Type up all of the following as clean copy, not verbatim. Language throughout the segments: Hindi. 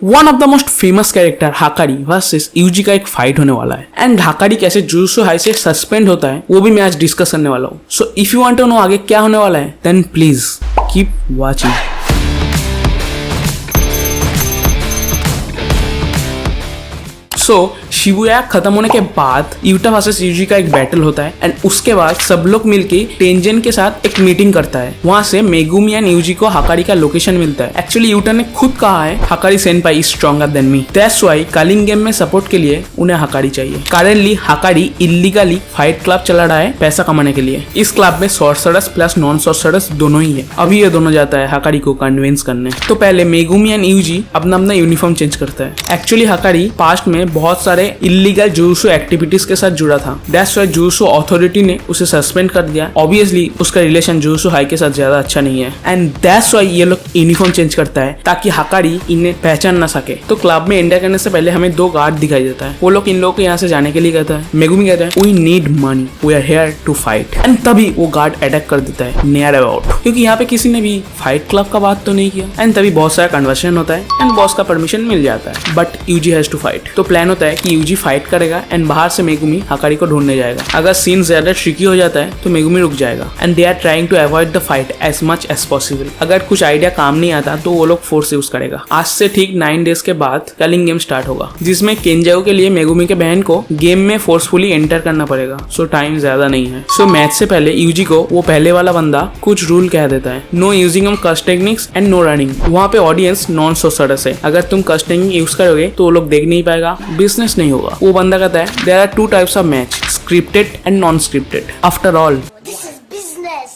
One of the most famous character Hakari versus Yuji का एक फाइट होने वाला है एंड हाकारी कैसे जुजुत्सु हाई से सस्पेंड होता है वो भी मैं आज डिस्कस करने वाला हूँ। So if you want to know आगे क्या होने वाला है then please keep watching. So Shibuya खत्म होने के बाद यूटा वर्सेस यूजी का एक बैटल होता है एंड उसके बाद सब लोग मिलके टेंजन के साथ एक मीटिंग करता है। वहां से मेगुमी एंड यूजी को हाकारी का लोकेशन मिलता है। एक्चुअली यूटा ने खुद कहा है Hakari senpai is stronger than me, that's why culling game में सपोर्ट के लिए उन्हें हाकारी चाहिए। Currently Hakari illegally fight club चला रहा है पैसा कमाने के लिए। इस क्लब में सॉर्सरर्स प्लस नॉन सॉर्सरर्स दोनों ही है। अभी ये दोनों जाता है हाकारी को कन्विंस करने। तो पहले मेगुमी एंड यूजी अपना अपना यूनिफॉर्म चेंज करता है। एक्चुअली हाकारी पास्ट में बहुत सारे इलीगल जुजुत्सु एक्टिविटीज के साथ जुड़ा था, दैट्स व्हाई जुजुत्सु अथॉरिटी ने उसे सस्पेंड कर दिया। ऑब्वियसली उसका रिलेशन जुजुत्सु हाई के साथ ज्यादा अच्छा नहीं है एंड दैट्स व्हाई ये लोग यूनिफॉर्म चेंज करता है ताकि हाकारी इन्हें पहचान ना सके। तो क्लब में एंटर करने से पहले हमें दो गार्ड दिखाई देता है। वो लोग इन लोगों को यहाँ से जाने के लिए कहता है। मेगुमी कहता है we need money, we are here to fight and तभी वो गार्ड अटैक कर देता है नियर अबाउट, क्योंकि यहाँ पे किसी ने भी फाइट क्लब का बात तो नहीं किया। एंड तभी बहुत सारा कन्वर्सेशन होता है एंड बॉस का परमिशन मिल जाता है but Yuji has to fight. तो प्लान होता है कि यूजी फाइट करेगा एंड बाहर से मेगुमी हाकारी को ढूंढने जाएगा। अगर सीन ज्यादा ट्रिकी हो जाता है तो मेगुमी रुक जाएगा and they are trying to avoid the fight as much as possible. अगर कुछ आइडिया काम नहीं आता तो वो लोग फोर्स यूज करेगा। आज से ठीक 9 डेज के बाद कलिंग गेम स्टार्ट होगा जिसमें केंजाओ के लिए मेगुमी के बहन को गेम में फोर्सफुली एंटर करना पड़ेगा। सो टाइम ज्यादा नहीं है। सो मैच से पहले यूजी को वो पहले वाला बंदा कुछ रूल कह देता है, नो यूजिंग ऑफ कस्ट टेक्निक्स एंड नो रनिंग। वहाँ पे ऑडियंस नॉन सोसरस है, अगर तुम कस्ट टेक्निक यूज करोगे तो वो लोग देख नहीं पाएगा, बिजनेस नहीं होगा। वो बंदा कहता है there are 2 types of match, scripted and non scripted. After all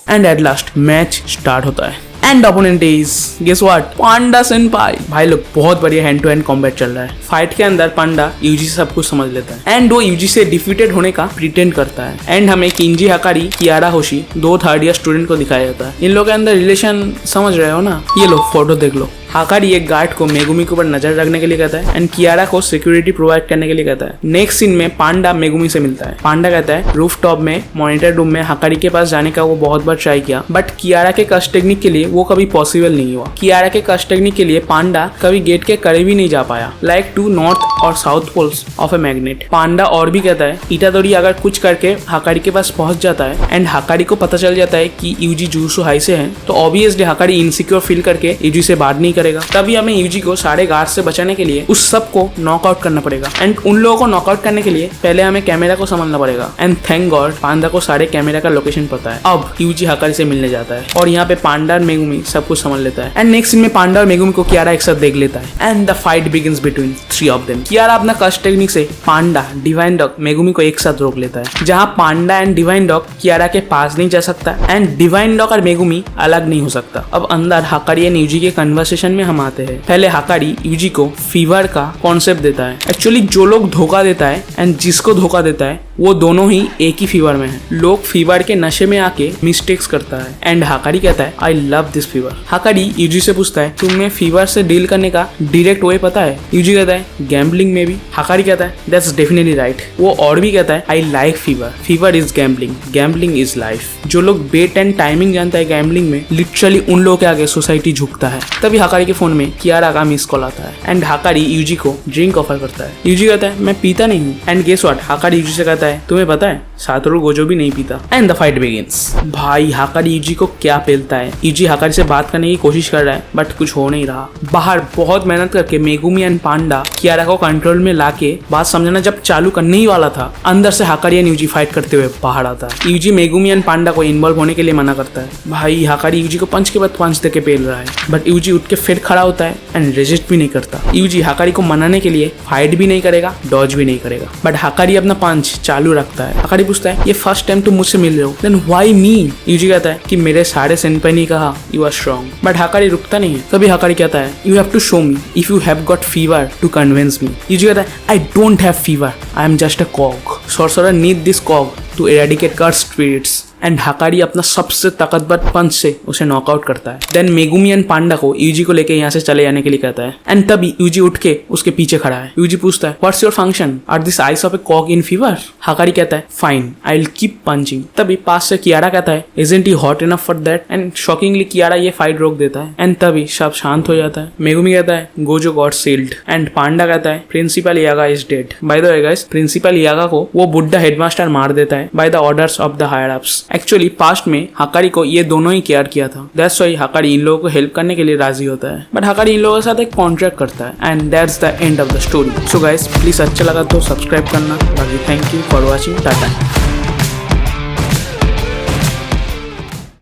and at last match start होता है and opponent is guess what, Panda senpai. भाई लोग बहुत बढ़िया हैंड टू हैंड कॉम्बैट चल रहा है। फाइट के अंदर पांडा यूजी से सब कुछ समझ लेता है एंड वो यूजी से डिफीटेड होने का प्रिटेंड करता है एंड हमें किंजी हाकारी, कियारा होशी, 2 थर्ड ईयर स्टूडेंट को दिखाया जाता है। इन लोगों के अंदर रिलेशन समझ रहे हो ना। ये लो फोटो देख लो। हाकारी एक गार्ड को मेगुमी के ऊपर नजर रखने के लिए कहता है एंड कियारा को सिक्योरिटी प्रोवाइड करने के लिए कहता है। नेक्स्ट सीन में पांडा मेगुमी से मिलता है। पांडा कहता है रूफ टॉप में मॉनिटर रूम में हाकारी के पास जाने का वो बहुत बार ट्राई किया बट कियारा के कस्ट टेक्निक के लिए वो कभी पॉसिबल नहीं हुआ। कियारा के कस्ट टेक्निक के लिए पांडा कभी गेट के करीब ही नहीं जा पाया, लाइक 2 नॉर्थ और south poles of a magnet. Panda और भी कहता है इटादोरी अगर कुछ करके हाकारी के पास पहुंच जाता है एंड हाकारी को पता चल जाता है कि यूजी जुजुत्सु हाई से है तो ऑब्वियसली हाकारी इनसिक्योर फील करके यूजी से बात नहीं करेगा। तभी हमें यूजी को सारे गार्ड से बचाने के लिए उस सब को नॉकआउट करना पड़ेगा एंड उन लोगों को नॉकआउट करने के लिए पहले हमें कैमरा को संभालना पड़ेगा एंड थैंक गॉड पांडा को सारे कैमरा का लोकेशन पता है। अब यूजी हाकारी से मिलने जाता है और यहाँ पे पांडा और मेगुमी सब कुछ समझ लेता है एंड नेक्स्ट सीन में पांडा और मेगुमी को कियारा एक साथ देख लेता है and the fight begins between 3 of them. Kiara अपना कस्ट टेक्निक से पांडा, डिवाइन डॉग, मेगुमी को एक साथ रोक लेता है। जहाँ पांडा एंड डिवाइन डॉग कियारा के पास नहीं जा सकता एंड डिवाइन डॉग और मेगुमी अलग नहीं हो सकता। अब अंदर हाकारी एंड यूजी के कन्वर्सेशन में हम आते हैं। पहले हाकारी यूजी को फीवर का कॉन्सेप्ट देता है। एक्चुअली जो लोग धोखा देता है एंड जिसको धोखा देता है वो दोनों ही एक ही फीवर में है। लोग फीवर के नशे में आके मिस्टेक्स करता है एंड हाकारी कहता है I love this fever. Hakari Yuji से पूछता है तुम्हें फीवर से डील करने का डायरेक्ट वे पता है? यूजी कहता है गैम्बलिंग में भी। हाकारी कहता है दैट्स डेफिनेटली राइट। वो और भी कहता है I like fever, fever is gambling, gambling is life. जो लोग बेट एंड टाइमिंग जानता है गैम्बलिंग में, लिटरली उन लोगों के आगे सोसाइटी झुकता है। तभी हाकारी के फोन में कियारा का मिस कॉल आता है एंड हाकारी यूजी को ड्रिंक ऑफर करता है। यूजी कहता है मैं पीता नहीं हूँ एंड गेस व्हाट, हाकारी यूजी से कहता है तुम्हें पता है सातोरू गोजो भी नहीं पीता एंड द फाइट बिगिंस। भाई हाकारी यूजी को क्या पेलता है। यूजी हाकारी से बात करने की कोशिश कर रहा है बट कुछ हो नहीं रहा। बाहर बहुत मेहनत करके मेगुमी एंड पांडा कियारा को कंट्रोल में लाके बात समझाना जब चालू करने ही वाला था, अंदर से हाकारी एंड यूजी फाइट करते हुए बाहर आता है। यूजी मेगुमी एंड पांडा को इन्वॉल्व होने के लिए मना करता है। भाई हाकारी यूजी को पंच के बाद पंच देके पेल रहा है बट यूजी उठ के फिर खड़ा होता है एंड रेजिस्ट भी नहीं करता। यूजी हाकारी को मनाने के लिए फाइट भी नहीं करेगा, डॉज भी नहीं करेगा बट हाकारी अपना पंच चालू रखता है। हाकारी पूछता है ये फर्स्ट टाइम तुम मुझसे मिल रहे हो देन व्हाई मी? यूजी कहता है कि मेरे सारे सेनपाई ने कहा you are strong but Hakari रुकता नहीं है। तभी हाकारी कहता है you have to show me if you have got fever to convince me. Yuji कहता है I don't have fever, I am just a cog, sorcerer need this cog to eradicate cursed spirits and Hakari अपना सबसे ताकतवर पंच से उसे नॉकआउट करता है। देन मेगुमी एंड पांडा को यूजी को लेके यहाँ से चले जाने के लिए कहता है एंड तभी यूजी उठ के उसके पीछे खड़ा है। यूजी पूछता है what's your function, are this ice of a cog in fever? Hakari कहता है fine, I will keep punching. तभी पास से कियारा कहता है isn't he hot enough for that? And shockingly Kiara ये फाइट रोक देता है एंड तभी सब शांत हो जाता है। मेगुमी कहता है Gojo got sealed and Panda कहता है principal Yaga is dead. By the way guys, principal Yaga को वो बुड्ढा हेडमास्टर मार देता है by the orders of the higher ups. Actually past में हकारी को ये दोनों ही केयर किया था, दैट्स व्हाई हकारी इन लोगों को हेल्प करने के लिए राजी होता है। बट हकारी इन लोगों के साथ एक कॉन्ट्रैक्ट करता है and that's the end of the story. So guys please अच्छा लगा तो सब्सक्राइब करना। बाकी thank you for watching, Tata.